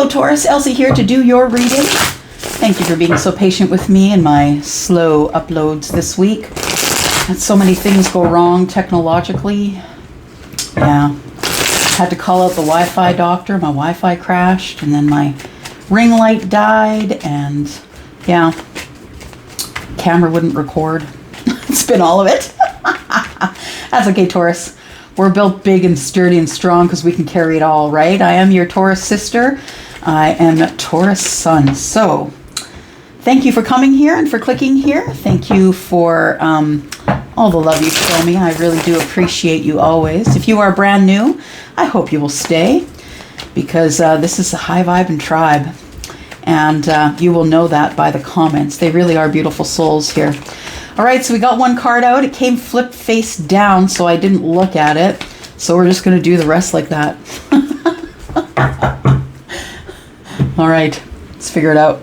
Taurus, Elsie here to do your reading. Thank you for being so patient with me and my slow uploads this week. Had so many things go wrong technologically. Yeah. Had to call out the Wi-Fi doctor. My Wi-Fi crashed, and then my ring light died, and yeah, camera wouldn't record. It's been all of it. That's okay, Taurus. We're built big and sturdy and strong because we can carry it all, right? I am your Taurus sister. I am Taurus sun. So thank you for coming here and for clicking here. Thank you for all the love you show me. I really do appreciate you always. If you are brand new, I hope you will stay, because this is a high vibe and tribe. And you will know that by the comments. They really are beautiful souls here. All right, so we got one card out. It came flipped face down, so I didn't look at it. So we're just going to do the rest like that. All right, let's figure it out.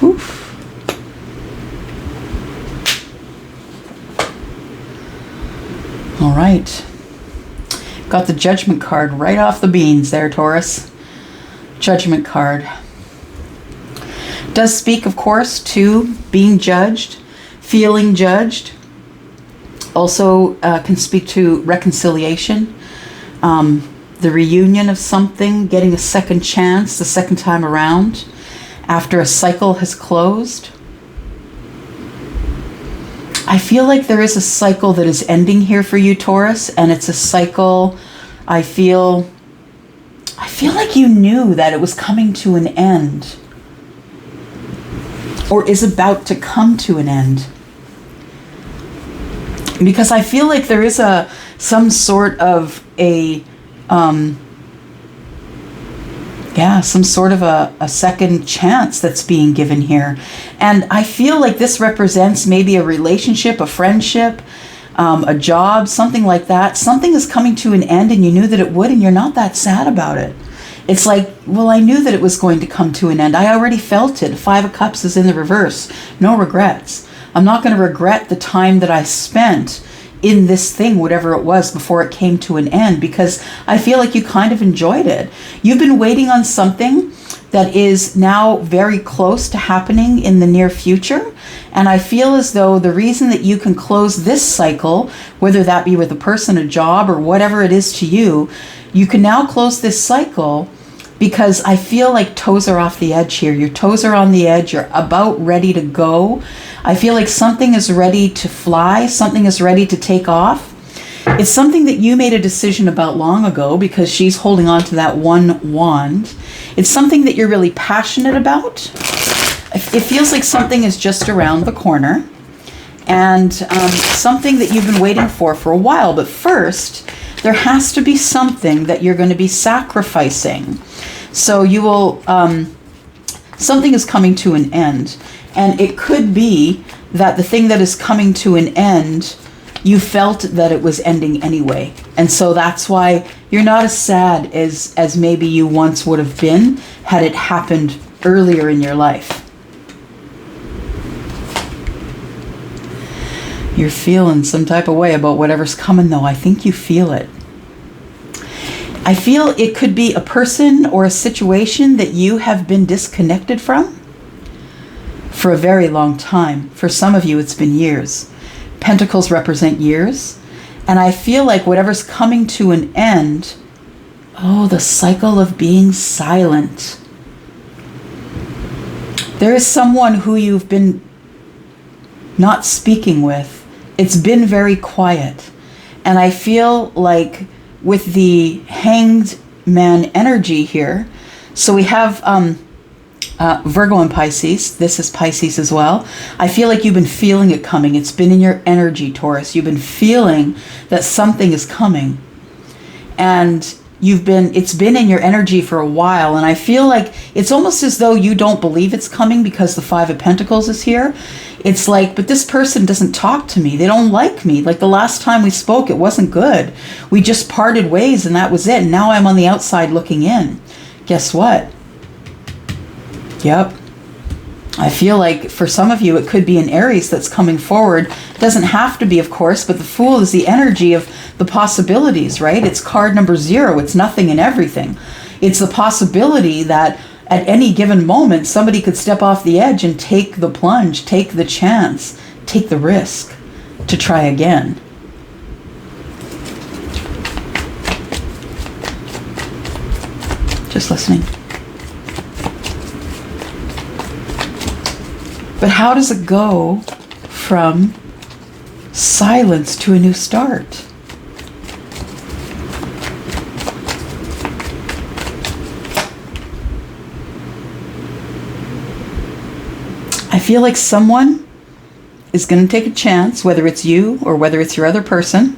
Oof. All right. Got the Judgment card right off the beans there, Taurus. Judgment card. Does speak, of course, to being judged, feeling judged. Also can speak to reconciliation, the reunion of something, getting a second chance the second time around after a cycle has closed. I feel like there is a cycle that is ending here for you, Taurus, and it's a cycle I feel like you knew that it was coming to an end, or is about to come to an end. Because I feel like there is some sort of a second chance that's being given here. And I feel like this represents maybe a relationship, a friendship, a job, something like that. Something is coming to an end and you knew that it would, and you're not that sad about it. It's like, well, I knew that it was going to come to an end. I already felt it. 5 of Cups is in the reverse. No regrets. I'm not going to regret the time that I spent in this thing, whatever it was, before it came to an end, because I feel like you kind of enjoyed it. You've been waiting on something that is now very close to happening in the near future. And I feel as though the reason that you can close this cycle, whether that be with a person, a job, or whatever it is to you, you can now close this cycle because I feel like toes are off the edge here. Your toes are on the edge. You're about ready to go. I feel like something is ready to fly. Something is ready to take off. It's something that you made a decision about long ago, because she's holding on to that one wand. It's something that you're really passionate about. It feels like something is just around the corner, and something that you've been waiting for a while. But first, there has to be something that you're going to be sacrificing. So you will, something is coming to an end. And it could be that the thing that is coming to an end, you felt that it was ending anyway. And so that's why you're not as sad as maybe you once would have been had it happened earlier in your life. You're feeling some type of way about whatever's coming, though. I think you feel it. I feel it could be a person or a situation that you have been disconnected from for a very long time. For some of you, it's been years. Pentacles represent years. And I feel like whatever's coming to an end, the cycle of being silent. There is someone who you've been not speaking with. It's been very quiet. And I feel like with the Hanged Man energy here, so we have Virgo and Pisces. This is Pisces as well. I feel like you've been feeling it coming. It's been in your energy, Taurus. You've been feeling that something is coming. And it's been in your energy for a while. And I feel like it's almost as though you don't believe it's coming because the 5 of Pentacles is here. It's like, but this person doesn't talk to me. They don't like me. Like the last time we spoke, it wasn't good. We just parted ways and that was it. And now I'm on the outside looking in. Guess what? Yep. I feel like for some of you, it could be an Aries that's coming forward. It doesn't have to be, of course, but the Fool is the energy of the possibilities, right? It's card number 0. It's nothing and everything. It's the possibility that at any given moment, somebody could step off the edge and take the plunge, take the chance, take the risk to try again. Just listening. But how does it go from silence to a new start? I feel like someone is going to take a chance, whether it's you or whether it's your other person.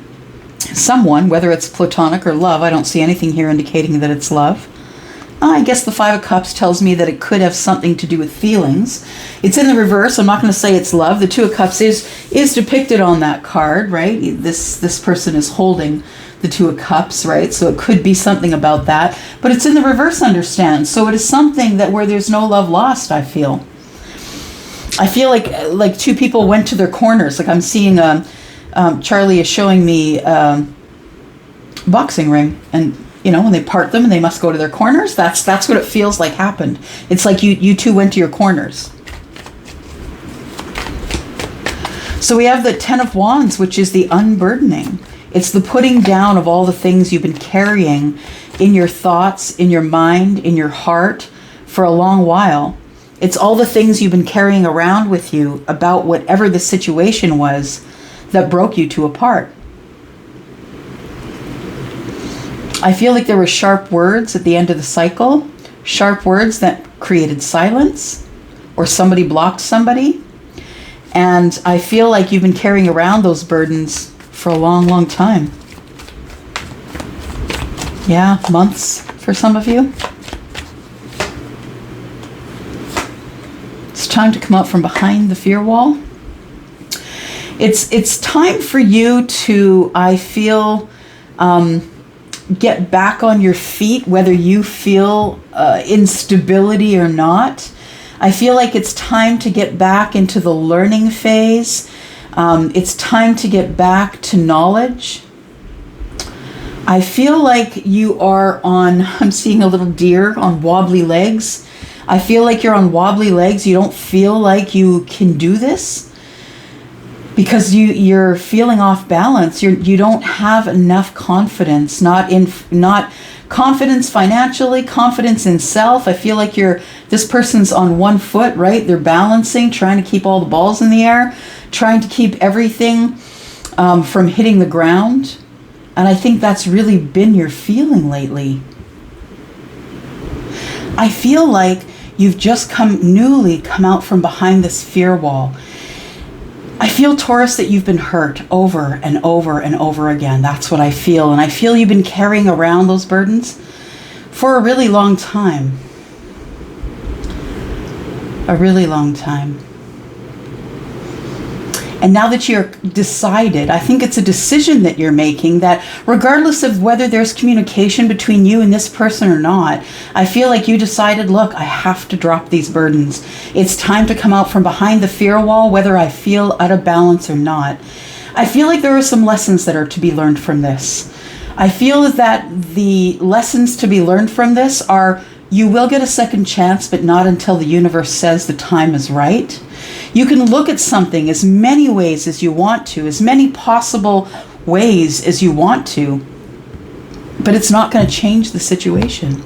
Someone, whether it's platonic or love, I don't see anything here indicating that it's love. I guess the Five of Cups tells me that it could have something to do with feelings. It's in the reverse. I'm not going to say it's love. The Two of Cups is depicted on that card, right? This person is holding the Two of Cups, right? So it could be something about that. But it's in the reverse, understand. So it is something that where there's no love lost, I feel. I feel like two people went to their corners. Like I'm seeing, Charlie is showing me boxing ring, and when they part them and they must go to their corners, that's what it feels like happened. It's like you two went to your corners. So we have the Ten of Wands, which is the unburdening. It's the putting down of all the things you've been carrying in your thoughts, in your mind, in your heart for a long while. It's all the things you've been carrying around with you about whatever the situation was that broke you two apart. I feel like there were sharp words at the end of the cycle, sharp words that created silence, or somebody blocked somebody. And I feel like you've been carrying around those burdens for a long, long time. Yeah, months for some of you. It's time to come out from behind the fear wall. It's time for you to, I feel, get back on your feet, whether you feel instability or not. I feel like it's time to get back into the learning phase. It's time to get back to knowledge. I feel like you are on, I'm seeing a little deer on wobbly legs. I feel like you're on wobbly legs. You don't feel like you can do this because you're feeling off balance. You don't have enough confidence, not confidence financially, confidence in self. I feel like this person's on one foot, right? They're balancing, trying to keep all the balls in the air, trying to keep everything from hitting the ground. And I think that's really been your feeling lately. I feel like you've just newly come out from behind this fear wall. I feel, Taurus, that you've been hurt over and over and over again. That's what I feel. And I feel you've been carrying around those burdens for a really long time. A really long time. And now that you're decided, I think it's a decision that you're making that regardless of whether there's communication between you and this person or not, I feel like you decided, look, I have to drop these burdens. It's time to come out from behind the fear wall, whether I feel out of balance or not. I feel like there are some lessons that are to be learned from this. I feel that the lessons to be learned from this are you will get a second chance, but not until the universe says the time is right. You can look at something as many ways as you want to, as many possible ways as you want to, but it's not going to change the situation.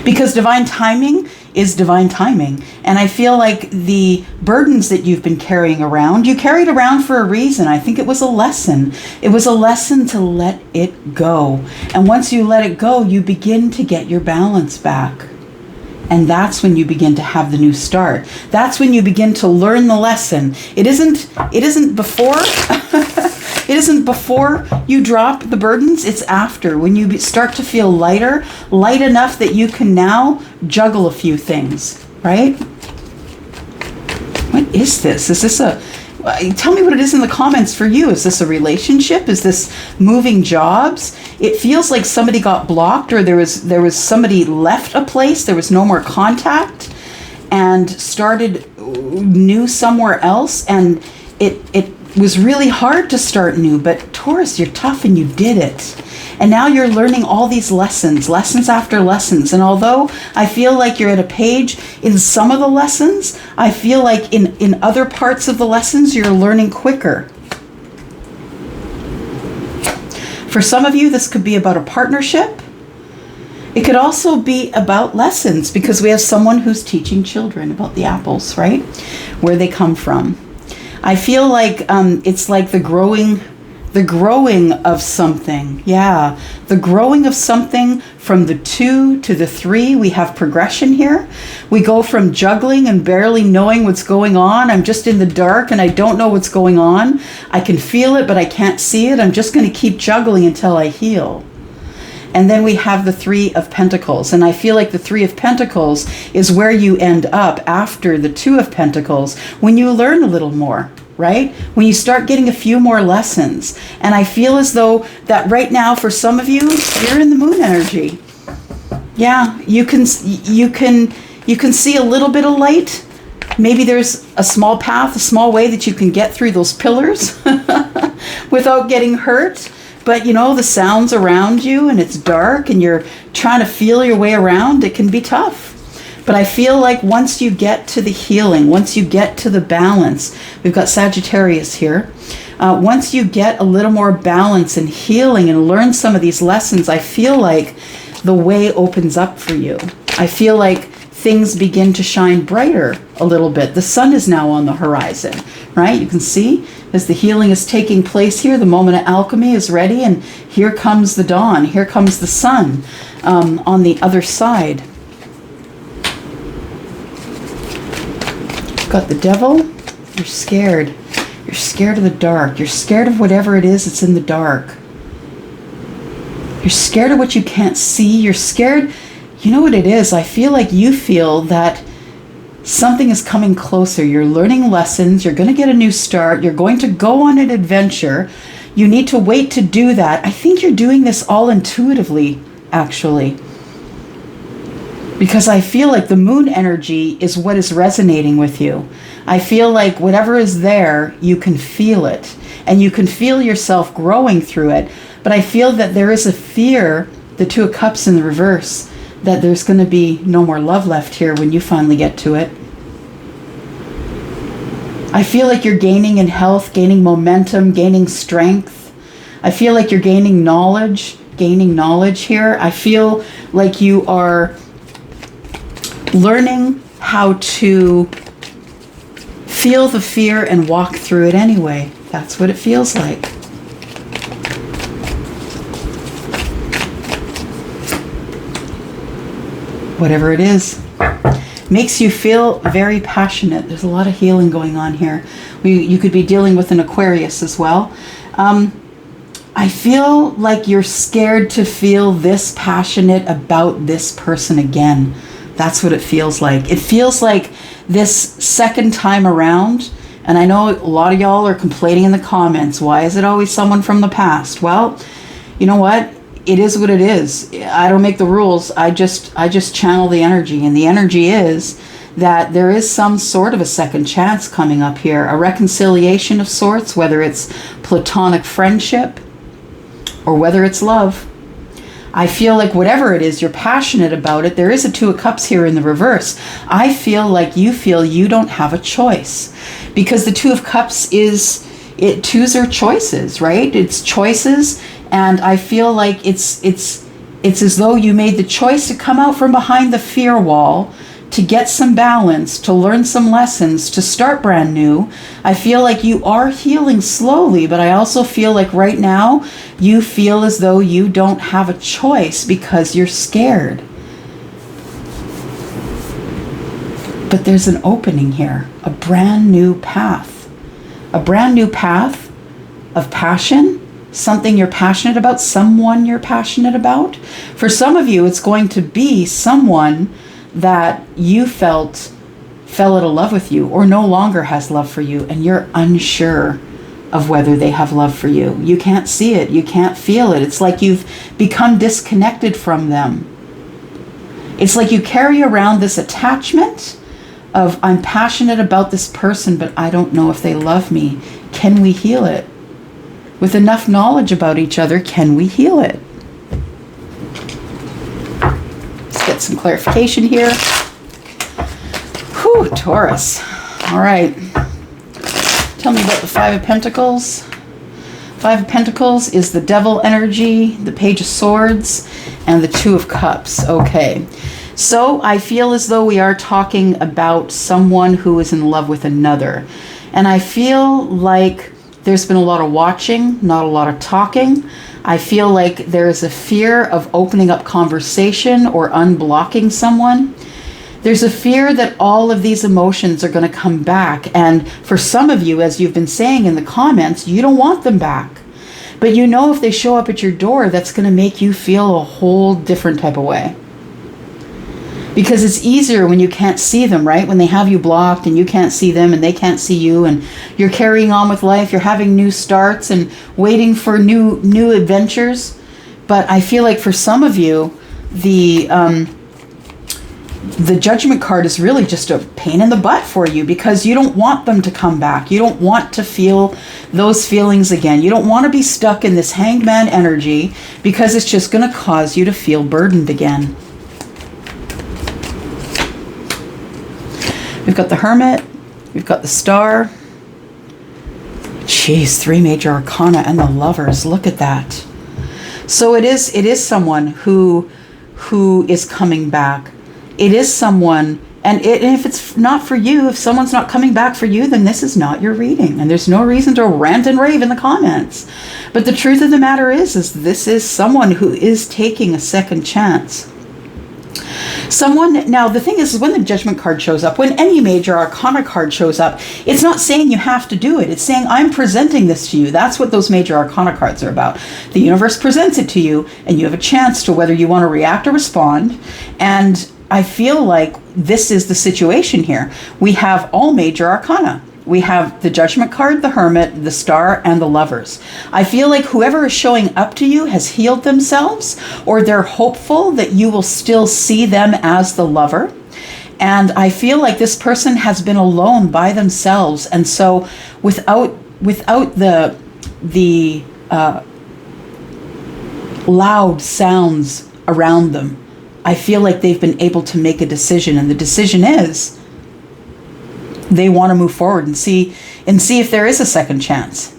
Because divine timing is divine timing. And I feel like the burdens that you've been carrying around, you carried around for a reason. I think it was a lesson. It was a lesson to let it go. And once you let it go, you begin to get your balance back. And that's when you begin to have the new start. That's when you begin to learn the lesson. It isn't before. It isn't before you drop the burdens. It's after, when you start to feel lighter, light enough that you can now juggle a few things, right? What is this? Is this tell me what it is in the comments for you. Is this a relationship? Is this moving jobs? It feels like somebody got blocked, or there was somebody left a place, there was no more contact, and started new somewhere else, and it was really hard to start new, but Taurus, you're tough and you did it. And now you're learning all these lessons after lessons. And although I feel like you're at a page in some of the lessons, I feel like in other parts of the lessons, you're learning quicker. For some of you, this could be about a partnership. It could also be about lessons, because we have someone who's teaching children about the apples, right? Where they come from. I feel like it's like the growing of something. Yeah, the growing of something from the 2 to the 3. We have progression here. We go from juggling and barely knowing what's going on. I'm just in the dark and I don't know what's going on. I can feel it, but I can't see it. I'm just going to keep juggling until I heal. And then we have the 3 of Pentacles. And I feel like the 3 of Pentacles is where you end up after the 2 of Pentacles, when you learn a little more, right? When you start getting a few more lessons. And I feel as though that right now, for some of you, you're in the moon energy. Yeah, you can see a little bit of light. Maybe there's a small path, a small way that you can get through those pillars without getting hurt. But you know, the sounds around you and it's dark and you're trying to feel your way around, it can be tough. But I feel like once you get to the healing, once you get to the balance, we've got Sagittarius here. Once you get a little more balance and healing and learn some of these lessons, I feel like the way opens up for you. I feel like things begin to shine brighter a little bit. The sun is now on the horizon, right? You can see as the healing is taking place here, the moment of alchemy is ready, and here comes the dawn. Here comes the sun on the other side. Got the devil. You're scared. You're scared of the dark. You're scared of whatever it is that's in the dark. You're scared of what you can't see. You're scared. You know what it is? I feel like you feel that something is coming closer. You're learning lessons. You're going to get a new start. You're going to go on an adventure. You need to wait to do that. I think you're doing this all intuitively, actually. Because I feel like the moon energy is what is resonating with you. I feel like whatever is there, you can feel it. And you can feel yourself growing through it. But I feel that there is a fear, the 2 of Cups in the reverse, that there's going to be no more love left here when you finally get to it. I feel like you're gaining in health, gaining momentum, gaining strength. I feel like you're gaining knowledge here. I feel like you are learning how to feel the fear and walk through it anyway. That's what it feels like. Whatever it is, makes you feel very passionate. There's a lot of healing going on here. You could be dealing with an Aquarius as well. I feel like you're scared to feel this passionate about this person again. That's what it feels like. It feels like this second time around, and I know a lot of y'all are complaining in the comments, why is it always someone from the past? Well, you know what? It is what it is. I don't make the rules. I just channel the energy. And the energy is that there is some sort of a second chance coming up here. A reconciliation of sorts, whether it's platonic friendship or whether it's love. I feel like whatever it is, you're passionate about it. There is a 2 of Cups here in the reverse. I feel like you feel you don't have a choice. Because the 2 of Cups twos are choices, right? It's choices. And I feel like it's as though you made the choice to come out from behind the fear wall, to get some balance, to learn some lessons, to start brand new. I feel like you are healing slowly, but I also feel like right now you feel as though you don't have a choice because you're scared. But there's an opening here, a brand new path. A brand new path of passion. Something you're passionate about, someone you're passionate about. For some of you, it's going to be someone that you fell out of love with you or no longer has love for you, and you're unsure of whether they have love for you. You can't see it. You can't feel it. It's like you've become disconnected from them. It's like you carry around this attachment, of I'm passionate about this person, but I don't know if they love me. Can we heal it? With enough knowledge about each other, can we heal it? Let's get some clarification here. Whew, Taurus. All right. Tell me about the Five of Pentacles. Five of Pentacles is the Devil energy, the Page of Swords, and the Two of Cups. Okay. So I feel as though we are talking about someone who is in love with another. And I feel like there's been a lot of watching, not a lot of talking. I feel like there is a fear of opening up conversation or unblocking someone. There's a fear that all of these emotions are going to come back. And for some of you, as you've been saying in the comments, you don't want them back. But you know if they show up at your door, that's going to make you feel a whole different type of way. Because it's easier when you can't see them, right? When they have you blocked and you can't see them and they can't see you and you're carrying on with life, you're having new starts and waiting for new adventures. But I feel like for some of you, the Judgment card is really just a pain in the butt for you because you don't want them to come back. You don't want to feel those feelings again. You don't want to be stuck in this Hanged Man energy because it's just going to cause you to feel burdened again. We've got the Hermit. We've got the Star. Jeez, 3 major arcana and the Lovers. Look at that. So it is someone who is coming back. It is someone, and if it's not for you, if someone's not coming back for you, then this is not your reading. And there's no reason to rant and rave in the comments. But the truth of the matter is this is someone who is taking a second chance. Now the thing is when the Judgment card shows up, when any major arcana card shows up, it's not saying you have to do it. It's saying I'm presenting this to you. That's what those major arcana cards are about. The universe presents it to you and you have a chance to whether you want to react or respond. And I feel like this is the situation here. We have all major arcana. We have the Judgment card, the Hermit, the Star, and the Lovers. I feel like whoever is showing up to you has healed themselves, or they're hopeful that you will still see them as the lover. And I feel like this person has been alone by themselves. And so without the loud sounds around them, I feel like they've been able to make a decision. And the decision is they want to move forward and see if there is a second chance.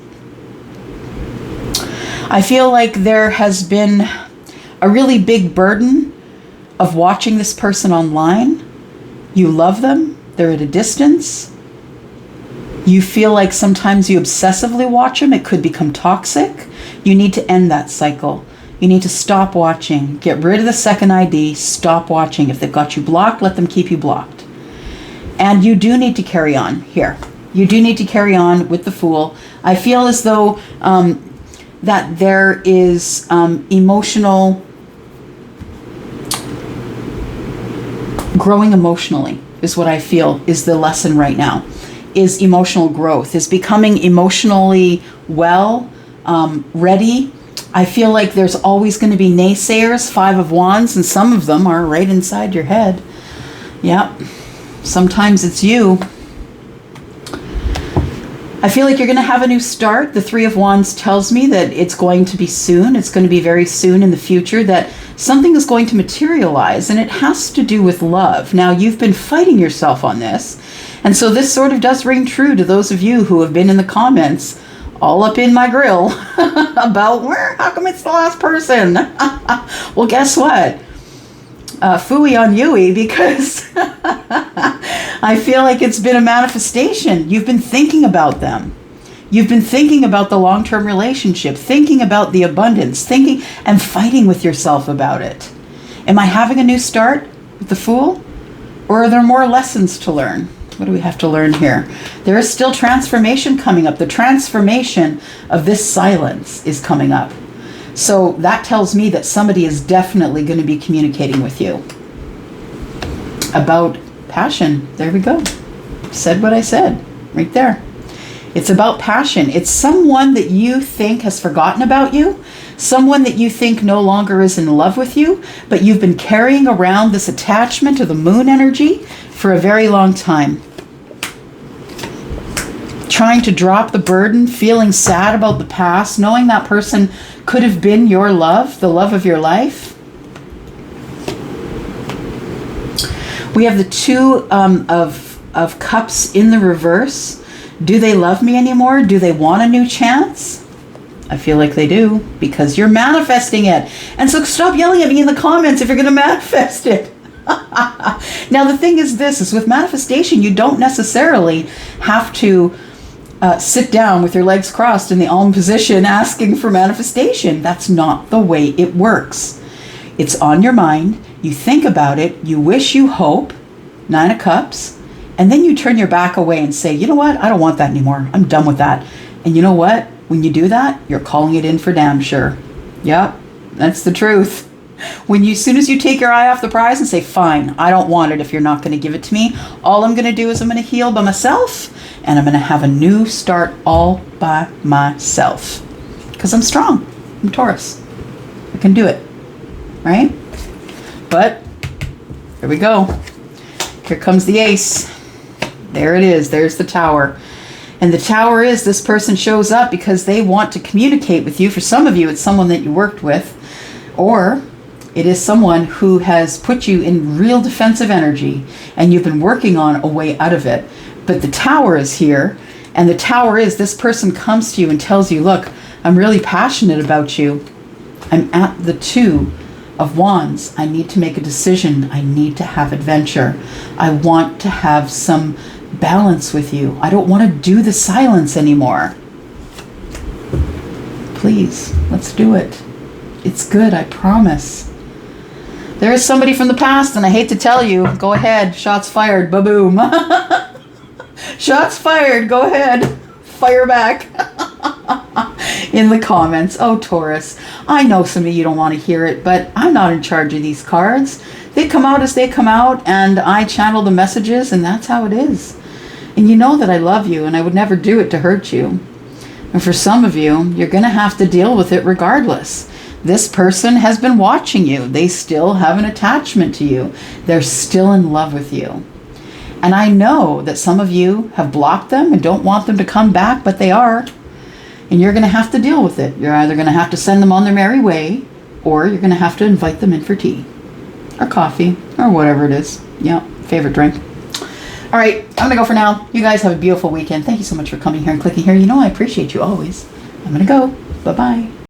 I feel like there has been a really big burden of watching this person online. You love them. They're at a distance. You feel like sometimes you obsessively watch them. It could become toxic. You need to end that cycle. You need to stop watching. Get rid of the second ID. Stop watching. If they've got you blocked, let them keep you blocked. And you do need to carry on here. You do need to carry on with the Fool. I feel as though that there is emotional, growing emotionally is what I feel is the lesson right now, is emotional growth, is becoming emotionally well, ready. I feel like there's always going to be naysayers, 5 of Wands, and some of them are right inside your head. Yep. Sometimes it's you. I feel like you're going to have a new start. The 3 of Wands tells me that it's going to be soon. It's going to be very soon in the future that something is going to materialize, and it has to do with love. Now, you've been fighting yourself on this, and so this sort of does ring true to those of you who have been in the comments all up in my grill about how come it's the last person? Well, guess what? Phooey on Yui, because I feel like it's been a manifestation. You've been thinking about them. You've been thinking about the long-term relationship, thinking about the abundance, thinking and fighting with yourself about it. Am I having a new start with the Fool? Or are there more lessons to learn? What do we have to learn here? There is still transformation coming up. The transformation of this silence is coming up. So that tells me that somebody is definitely going to be communicating with you about passion. There we go. Said what I said right there. It's about passion. It's someone that you think has forgotten about you, someone that you think no longer is in love with you, but you've been carrying around this attachment to the moon energy for a very long time. Trying to drop the burden, feeling sad about the past, knowing that person could have been your love, the love of your life. We have the Two of Cups in the reverse. Do they love me anymore? Do they want a new chance? I feel like they do, because you're manifesting it. And so stop yelling at me in the comments if you're going to manifest it. Now, the thing is this, is with manifestation, you don't necessarily have to sit down with your legs crossed in the Om position asking for manifestation. That's not the way it works. It's on your mind. You think about it. You wish, you hope. 9 of Cups. And then you turn your back away and say, you know what? I don't want that anymore. I'm done with that. And you know what? When you do that, you're calling it in for damn sure. Yep, that's the truth. As soon as you take your eye off the prize and say, fine, I don't want it if you're not going to give it to me. All I'm going to do is I'm going to heal by myself, and I'm going to have a new start all by myself. Because I'm strong. I'm Taurus. I can do it. Right? But, here we go. Here comes the Ace. There it is. There's the Tower. And the Tower is, this person shows up because they want to communicate with you. For some of you, it's someone that you worked with. Or it is someone who has put you in real defensive energy and you've been working on a way out of it. But the Tower is here. And the Tower is, this person comes to you and tells you, look, I'm really passionate about you. I'm at the Two of Wands. I need to make a decision. I need to have adventure. I want to have some balance with you. I don't want to do the silence anymore. Please, let's do it. It's good, I promise. There is somebody from the past, and I hate to tell you, go ahead, shots fired, ba-boom. Shots fired, go ahead, fire back. In the comments. Oh, Taurus, I know some of you don't want to hear it, but I'm not in charge of these cards. They come out as they come out, and I channel the messages, and that's how it is. And you know that I love you, and I would never do it to hurt you. And for some of you, you're going to have to deal with it regardless. This person has been watching you. They still have an attachment to you. They're still in love with you. And I know that some of you have blocked them and don't want them to come back, but they are. And you're going to have to deal with it. You're either going to have to send them on their merry way, or you're going to have to invite them in for tea or coffee or whatever it is. Yeah, favorite drink. All right, I'm going to go for now. You guys have a beautiful weekend. Thank you so much for coming here and clicking here. You know I appreciate you always. I'm going to go. Bye-bye.